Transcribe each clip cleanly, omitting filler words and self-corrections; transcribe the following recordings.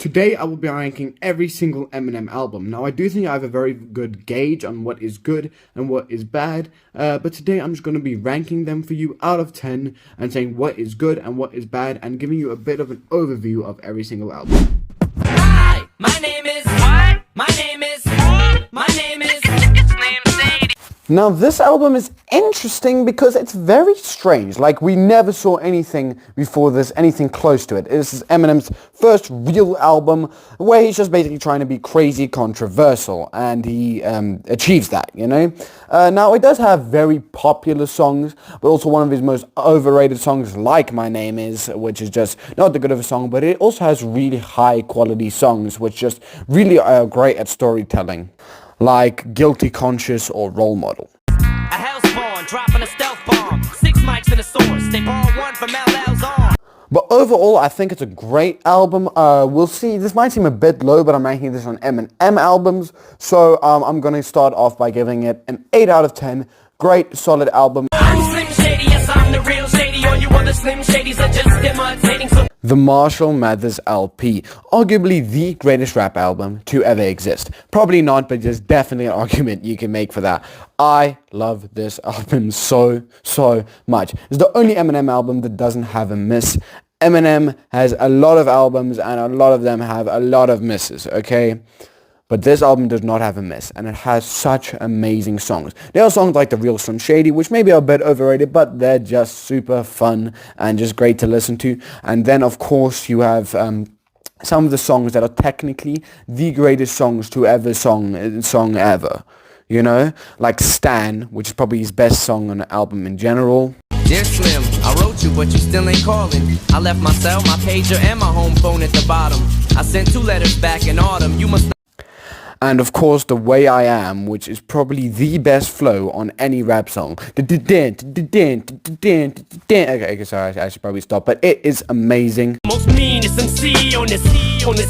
Today I will be ranking every single Eminem album. Now I do think I have a very good gauge on what is good and what is bad, but today I'm just going to be ranking them for you out of 10 and saying what is good and what is bad and giving you a bit of an overview of every single album. Hi, my name is what? My name is It's named Sadie. Now this album is interesting because it's very strange. Like, we never saw anything before this, anything close to it. This is Eminem's first real album where he's just basically trying to be crazy controversial, and he achieves that, you know? Now it does have very popular songs, but also one of his most overrated songs, like My Name Is, which is just not that good of a song, but it also has really high quality songs which just really are great at storytelling, like Guilty Conscious or Role Model. A hell spawn, dropping a stealth bomb. 6 mics in a source, they borrow one from LL's on. But overall, I think it's a great album. We'll see. This might seem a bit low, but I'm ranking this on Eminem albums. So I'm going to start off by giving it an 8 out of 10. Great, solid album. I'm Slim Shady, yes I'm the real Shady. All you other Slim Shadys are just imitating. So The Marshall Mathers LP, arguably the greatest rap album to ever exist. Probably not, but there's definitely an argument you can make for that. I love this album so much. It's the only Eminem album that doesn't have a miss. Eminem has a lot of albums, and a lot of them have a lot of misses, okay? But this album does not have a miss, and it has such amazing songs. There are songs like The Real Slim Shady, which maybe are a bit overrated, but they're just super fun and just great to listen to. And then, of course, you have some of the songs that are technically the greatest songs to ever song ever. You know? Like Stan, which is probably his best song on the album in general. Dear Slim, I wrote you, but you still ain't calling. I left my cell, my pager, and my home phone at the bottom. I sent 2 letters back in autumn. You must. And of course, The Way I Am, which is probably the best flow on any rap song. Okay, sorry, I should probably stop, but it is amazing. most meanest MC on this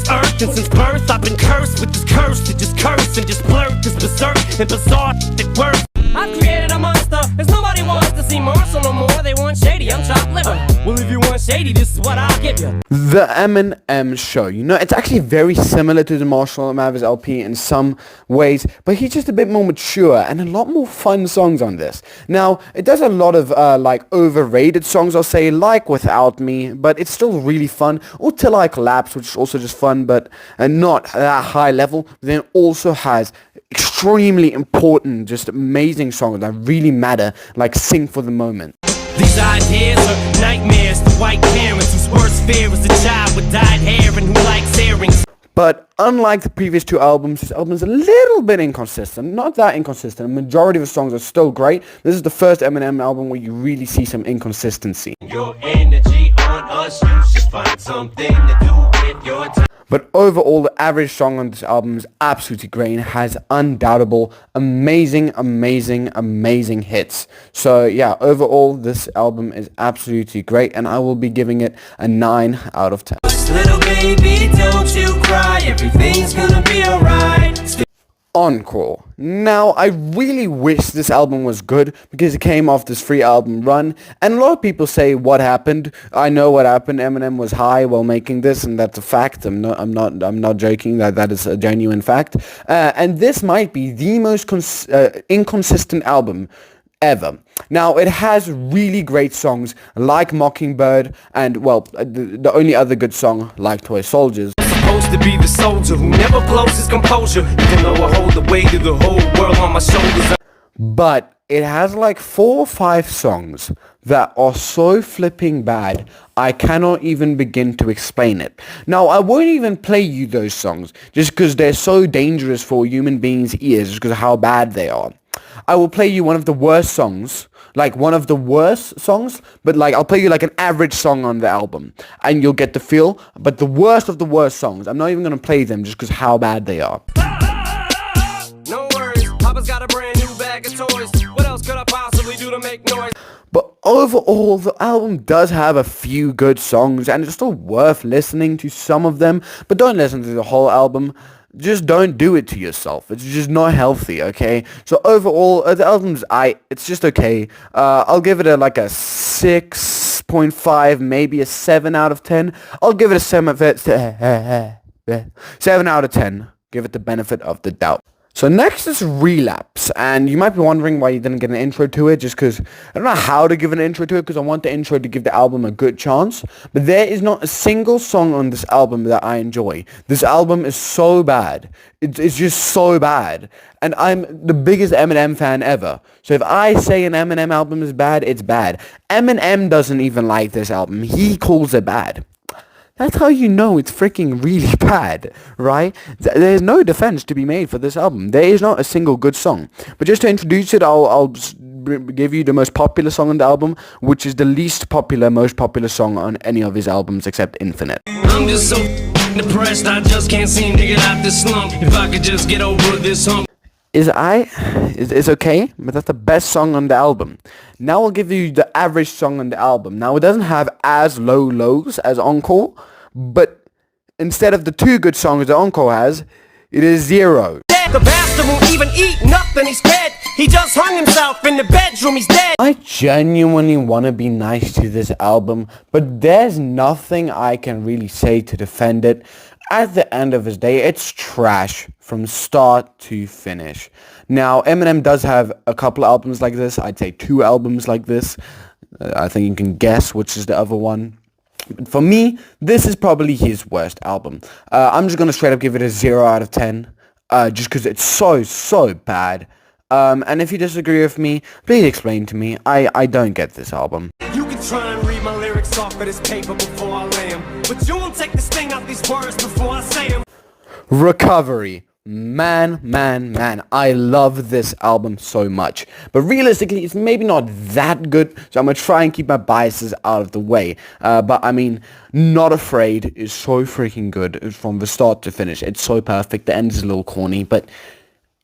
earth, and since birth I've been cursed with this curse to just curse and just blurt this berserk and bizarre that worth. I've created a monster, cause nobody wants to see Marshall no more. They want Shady, I'm chopped liver. Well, if you want Shady, this is what I'll give you. The Eminem Show. You know, it's actually very similar to the Marshall Mathers LP in some ways, but he's just a bit more mature and a lot more fun songs on this. Now, it does a lot of like overrated songs, I'll say, like Without Me, but it's still really fun. Or Till I Collapse, which is also just fun, but not that high level. But then it also has extremely important, just amazing songs that really matter, like Sing for the Moment. These ideas are nightmares to white parents whose worst fear is a child with dyed hair and who likes earrings. But unlike the previous 2 albums, this album is a little bit inconsistent. Not that inconsistent. The majority of the songs are still great. This is the first Eminem album where you really see some inconsistency. Your energy on us, you should find something to do with your time. But overall, the average song on this album is absolutely great and has undoubtable, amazing hits. So yeah, overall, this album is absolutely great, and I will be giving it a 9 out of 10. Little baby, don't you cry, everything's gonna be alright. Encore. Now, I really wish this album was good because it came off this free album run, and a lot of people say, what happened? I know what happened. Eminem was high while making this, and that's a fact. I'm not joking. That is a genuine fact. And this might be the most inconsistent album ever. Now, it has really great songs like Mockingbird and, well, the only other good song, like Toy Soldiers. Supposed to be the soldier who never blows his composure, even though I hold the weight of the whole world on my shoulders. But it has like 4 or 5 songs that are so flipping bad, I cannot even begin to explain it. Now, I won't even play you those songs just because they're so dangerous for human beings' ears, just because of how bad they are. I will play you one of the worst songs, but like I'll play you like an average song on the album, and you'll get the feel. But the worst of the worst songs, I'm not even going to play them just because how bad they are. No worries, Papa's got a brand new bag of toys. What else could I possibly do to make noise? But overall, the album does have a few good songs, and it's still worth listening to some of them, but don't listen to the whole album. Just don't do it to yourself. It's just not healthy, okay? So overall, the album's it's just okay. I'll give it a 6.5, maybe a 7 out of 10. I'll give it a 7. 7 out of 10. Give it the benefit of the doubt. So next is Relapse, and you might be wondering why you didn't get an intro to it, just because I don't know how to give an intro to it, because I want the intro to give the album a good chance, but there is not a single song on this album that I enjoy. This album is so bad. It's just so bad, and I'm the biggest Eminem fan ever, so if I say an Eminem album is bad, it's bad. Eminem doesn't even like this album. He calls it bad. That's how you know it's freaking really bad, right? There's no defense to be made for this album. There is not a single good song. But just to introduce it, I'll give you the most popular song on the album, which is the least popular, most popular song on any of his albums except Infinite. I'm just so depressed, I just can't seem to get out this slump. If I could just get over this hump. It's okay, but that's the best song on the album. Now I'll give you the average song on the album. Now it doesn't have as low lows as Encore, but instead of the 2 good songs the Encore has, it is 0. The bastard won't even eat nothing, he's dead. He just hung himself in the bedroom, he's dead. I genuinely want to be nice to this album, but there's nothing I can really say to defend it. At the end of the day, it's trash from start to finish. Now, Eminem does have a couple albums like this. I'd say 2 albums like this. I think you can guess which is the other one. But for me, this is probably his worst album. I'm just going to straight up give it a 0 out of 10. Just because it's so bad. And if you disagree with me, please explain to me. I don't get this album. You can try and read my lyrics off of this paper before I lay 'em, but you won't take the sting out these words before I say 'em. Recovery. Man, I love this album so much. But realistically, it's maybe not that good, so I'm going to try and keep my biases out of the way. But I mean, Not Afraid is so freaking good from the start to finish. It's so perfect. The end is a little corny, but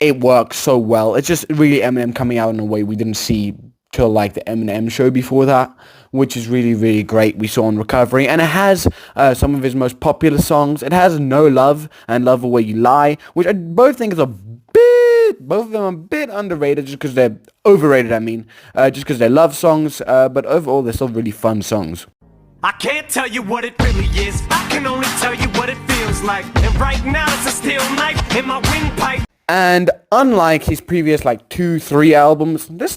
it works so well. It's just really Eminem coming out in a way we didn't see till like the Eminem show before that, which is really great. We saw on Recovery, and it has some of his most popular songs. It has No Love and Love the Way You Lie, which I both think is both of them are a bit underrated, just because they're overrated, I mean, just because they're love songs, but overall they're still really fun songs. I can't tell you what it really is, I can only tell you what it feels like. And right now it's a steel knife in my windpipe. And unlike his previous like 2-3 albums, this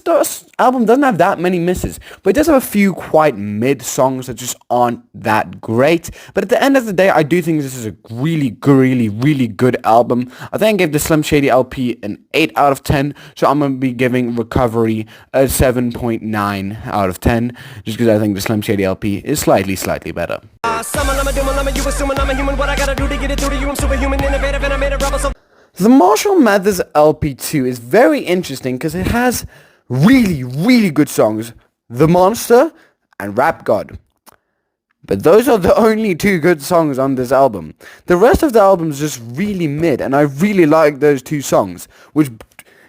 album doesn't have that many misses, but it does have a few quite mid songs that just aren't that great. But at the end of the day, I do think this is a really good album. I think I gave the Slim Shady LP an 8 out of 10, so I'm going to be giving Recovery a 7.9 out of 10, just because I think the Slim Shady LP is slightly better. You assuming I'm a human, what I gotta do to get it through to you? I'm superhuman, innovative, and I made a rubber so. The Marshall Mathers LP2 is very interesting because it has really good songs, The Monster and Rap God. But those are the only 2 good songs on this album. The rest of the album is just really mid, and I really like those 2 songs, which,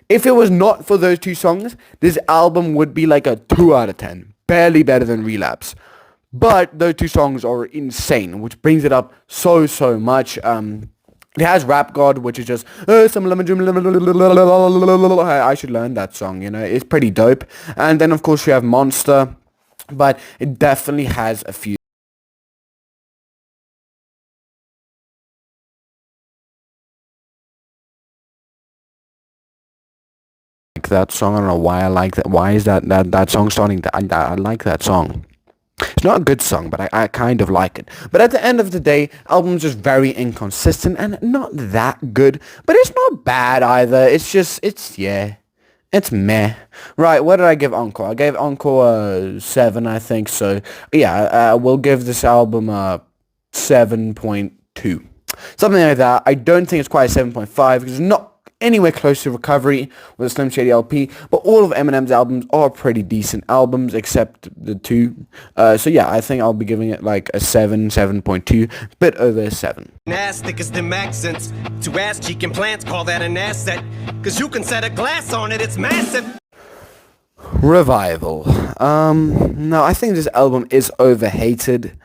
if it was not for those 2 songs, this album would be like a 2 out of 10, barely better than Relapse. But those 2 songs are insane, which brings it up so much. It has Rap God, which is just I should learn that song, you know, it's pretty dope. And then of course you have Monster, but it definitely has a few like that song. I don't know why I like that. Why is that song starting to, I like that song. It's not a good song, but I kind of like it. But at the end of the day, album's just very inconsistent and not that good. But it's not bad either. It's meh. Right, what did I give Encore? I gave Encore a 7, I think. So, yeah, we'll give this album a 7.2. Something like that. I don't think it's quite a 7.5 because it's not anywhere close to Recovery with a Slim Shady LP, but all of Eminem's albums are pretty decent albums except the 2. So yeah, I think I'll be giving it like a 7.2, bit over a 7. Ass thick as them accents, 2 ass cheek implants, call that an asset, cause you can set a glass on it, it's massive. Revival. No, I think this album is overhated.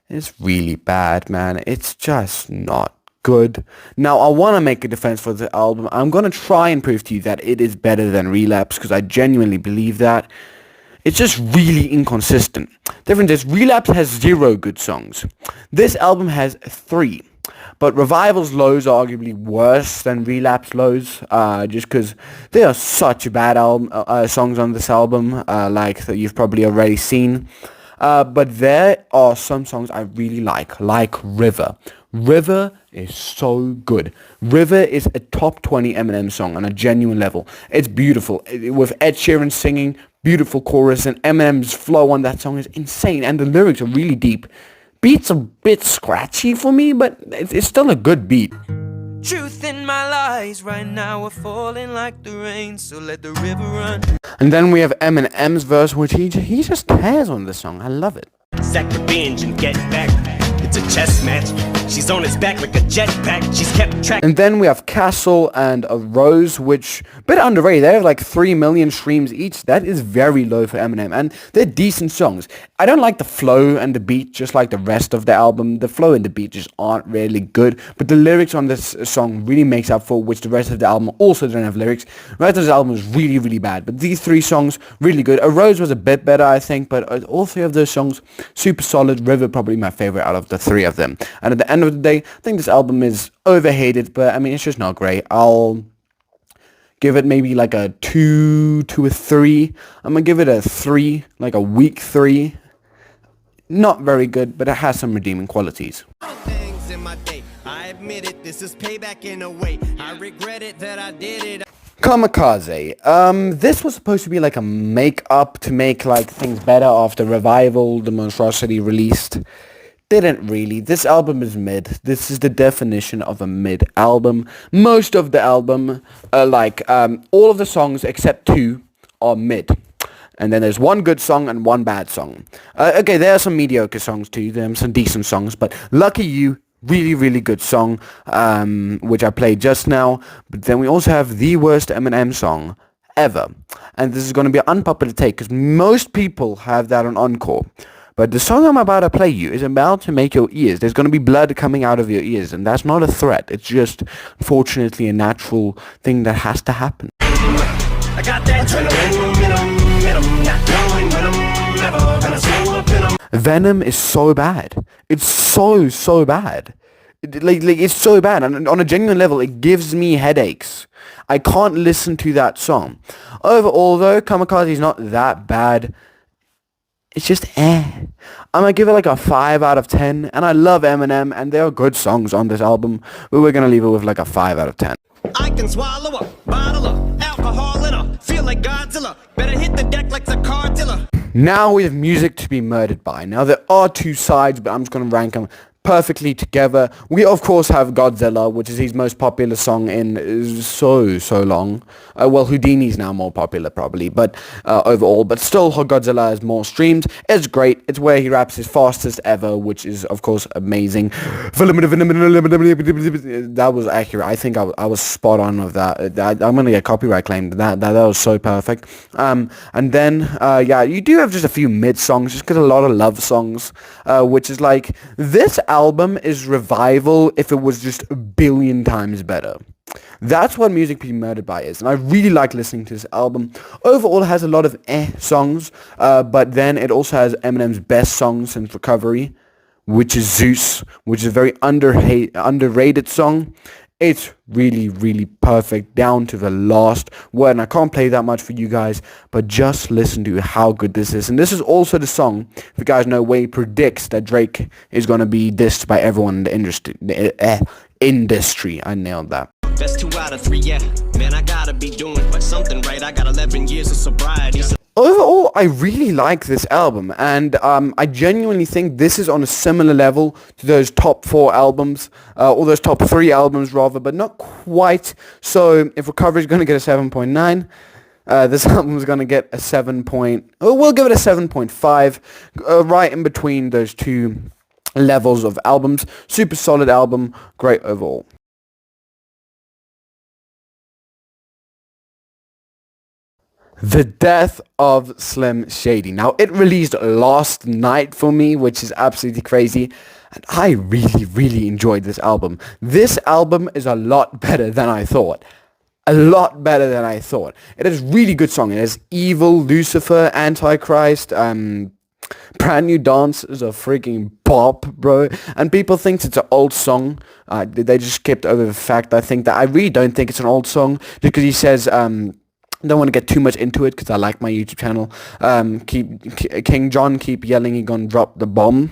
It's really bad, man. It's just not good. Now, I want to make a defense for the album. I'm going to try and prove to you that it is better than Relapse, because I genuinely believe that. It's just really inconsistent. Difference is, Relapse has 0 good songs. This album has 3. But Revival's lows are arguably worse than Relapse lows, just because there are such bad songs on this album, like that you've probably already seen. But there are some songs I really like River. River is so good. River is a top 20 Eminem song on a genuine level. It's beautiful. With Ed Sheeran singing, beautiful chorus, and Eminem's flow on that song is insane. And the lyrics are really deep. Beat's a bit scratchy for me, but it's still a good beat. Truth in my lies right now are falling like the rain, so let the river run. And then we have Eminem's verse, which he just tears on this song. I love it. Sack revenge and get back. It's a chess match. She's on his back like a jetpack. She's kept track. And then we have Castle and a Rose, which a bit underrated. They have like 3 million streams each. That is very low for Eminem, and they're decent songs. I don't like the flow and the beat, just like the rest of the album. The flow and the beat just aren't really good, but the lyrics on this song really makes up for which the rest of the album also don't have lyrics. The rest of the album is really, really bad, but these 3 songs, really good. A Rose was a bit better, I think, but all 3 of those songs, super solid. River, probably my favorite out of the 3 of them. And at the end of the day, I think this album is overhated, but I mean, it's just not great. I'll give it maybe like a 2 to a 3. I'm gonna give it a 3, like a weak 3. Not very good, but it has some redeeming qualities. Things in my day. I admit it, this is payback in a way. I regret it that I did it. Kamikaze. This was supposed to be like a make-up to make like things better after Revival, the Monstrosity released. Didn't really. This album is mid. This is the definition of a mid album. Most of the album, all of the songs except 2 are mid. And then there's 1 good song and 1 bad song. Okay, there are some mediocre songs too. There are some decent songs, but Lucky You, really, really good song, which I played just now. But then we also have the worst Eminem song ever. And this is going to be an unpopular take because most people have that on Encore. But the song I'm about to play you is about to make your ears. There's going to be blood coming out of your ears, and that's not a threat. It's just, unfortunately, a natural thing that has to happen. I got that Venom is so bad. It's so bad. It's so bad. And on a genuine level, it gives me headaches. I can't listen to that song. Overall, though, Kamikaze is not that bad. It's just I'm gonna give it like a 5 out of 10, and I love Eminem, and there are good songs on this album, but we're gonna leave it with like a 5 out of 10. I can swallow a bottle of alcohol in her. Feel like Godzilla. Better hit the deck like the Cardilla. Now we have music to be murdered by. Now there are 2 sides, but I'm just gonna rank them perfectly together. We of course have Godzilla, which is his most popular song in so long. Well, Houdini's now more popular probably, but overall, but still Godzilla has more streams. It's great. It's where he raps his fastest ever, which is of course amazing. That was accurate. I think I was spot on with that. I'm gonna get copyright claimed. That was so perfect. And then yeah, you do have just a few mid songs, just because a lot of love songs, which is like this album is Revival if it was just a billion times better. That's what Music Be Murdered By is, and I really like listening to this album. Overall, it has a lot of songs, but then it also has Eminem's best song since Recovery, which is Zeus, which is a very underrated song. It's really, really perfect down to the last word, and I can't play that much for you guys, but just listen to how good this is. And this is also the song, if you guys know, where he predicts that Drake is going to be dissed by everyone in the industry. I nailed that. That's 2 out of 3, yeah. Man, I gotta be doing something right. I got 11 years of sobriety. Overall, I really like this album, and I genuinely think this is on a similar level to those top 4 albums, or those top 3 albums rather, but not quite. So if Recovery is going to get a 7.9, this album is going to get a 7. We'll give it a 7.5, right in between those 2 levels of albums. Super solid album, great overall. The Death of Slim Shady. Now, it released last night for me, which is absolutely crazy, and I really, really enjoyed this album. This album is a lot better than I thought. A lot better than I thought. It has really good songs. It has Evil, Lucifer, Antichrist, Brand New Dance is a freaking bop, bro. And people think it's an old song. They just skipped over the fact. I think that I really don't think it's an old song because he says, don't want to get too much into it because I like my YouTube channel. King John keep yelling he gonna drop the bomb.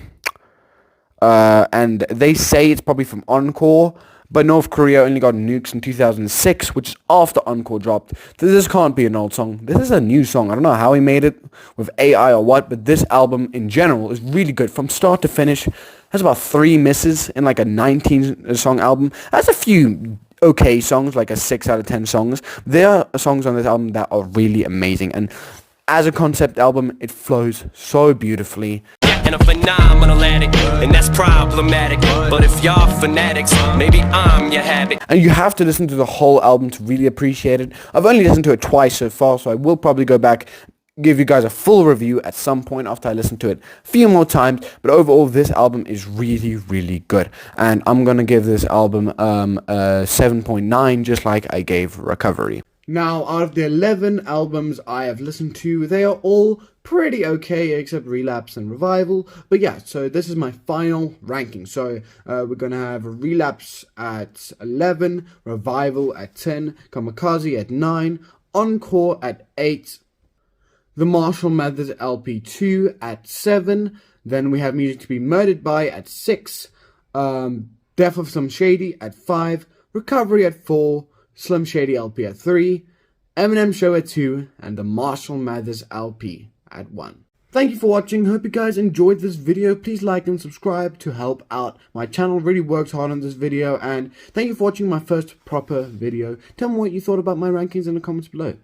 And they say it's probably from Encore, but North Korea only got nukes in 2006, which is after Encore dropped. This can't be an old song. This is a new song. I don't know how he made it with AI or what, but this album in general is really good from start to finish. Has about 3 misses in like a 19 song album. Has a few okay songs, like a 6 out of 10 songs. There are songs on this album that are really amazing, and as a concept album, it flows so beautifully. And a phenomenal addict, and that's problematic. But if y'all fanatics, maybe I'm your habit. And you have to listen to the whole album to really appreciate it. I've only listened to it twice so far, so I will probably go back, give you guys a full review at some point after I listen to it a few more times. But overall, this album is really, really good. And I'm going to give this album a 7.9, just like I gave Recovery. Now, out of the 11 albums I have listened to, they are all pretty okay, except Relapse and Revival. But yeah, so this is my final ranking. So we're going to have Relapse at 11, Revival at 10, Kamikaze at 9, Encore at 8, The Marshall Mathers LP 2 at 7, then we have Music to Be Murdered By at 6, Death of Some Shady at 5, Recovery at 4, Slim Shady LP at 3, Eminem Show at 2, and the Marshall Mathers LP at 1. Thank you for watching. Hope you guys enjoyed this video. Please like and subscribe to help out my channel. Really worked hard on this video, and thank you for watching my first proper video. Tell me what you thought about my rankings in the comments below.